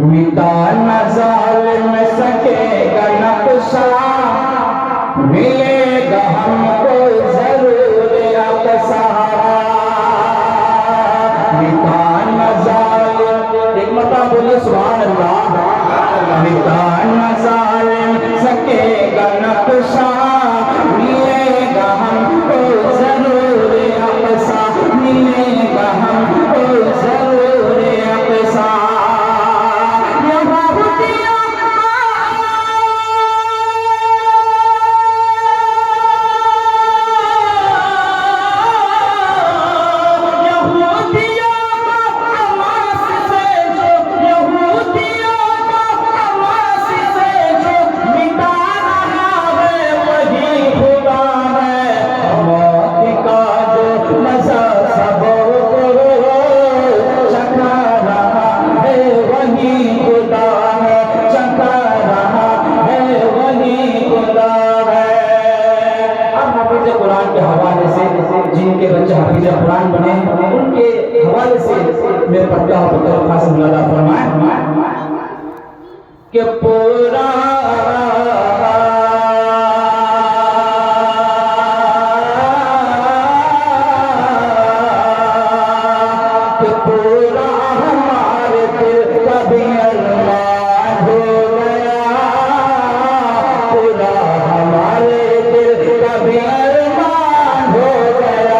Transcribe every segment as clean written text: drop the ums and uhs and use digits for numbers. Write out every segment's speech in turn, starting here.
मिटा न ज़ालिम सकेगा नक्शा, मिलेगा हमको जरूर अक़सा। मिटा न ज़ालिम, एक मरतबा बोलिए सुभान अल्लाह। मिटा न ज़ालिम सकेगा नक्शा, मिलेगा हमको जरूर अक़सा, मिलेगा हमको जरूर अक़सा। जिनके बच्चे हाफिज़ कुरान बने उनके हवाले से मेरे पढ़ता हूँ खास मुलादा फरमाए कि पूरा हमारे दिल का भी अरमान हो गया, पूरा हमारे दिल का भी अरमान हो गया।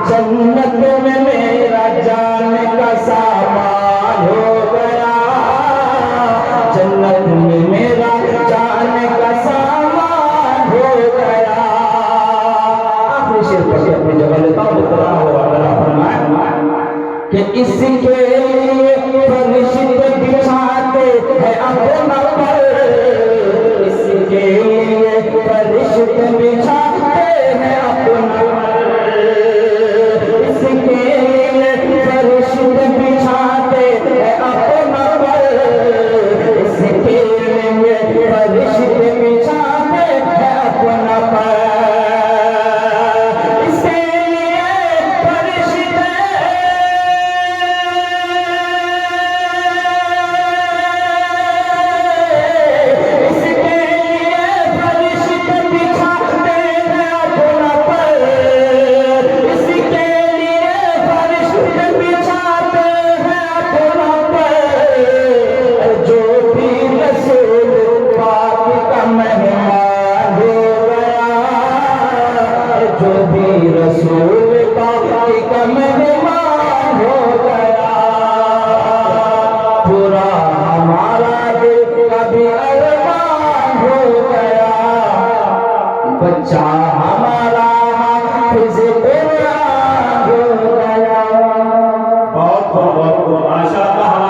जन्नत में मेरा जाने का सामान हो गया, जन्नत में मेरा जाने का सामान हो गया। आखिरी शेर पर अपनी जगह लेता हूँ कि इसके लिए फरिश्ते बिछाते हैं अपना पर, इसके लिए फरिश्ते बिछाते हैं अपना पर, बिछाते हैं अपना पर, इसके लिए फरिश्ते बिछाते हैं अपना पर, इसके लिए फरिश्ते बिछाते हैं अपना पर, इसके लिए फरिश्ते बिछाते हैं अपना पर। जो भी रसूल पाक का मेहमान हो गया, जो भी रसूल पाक का मेहमान हो गया, पूरा हमारा दिल का भी अरमान हो गया। बच्चा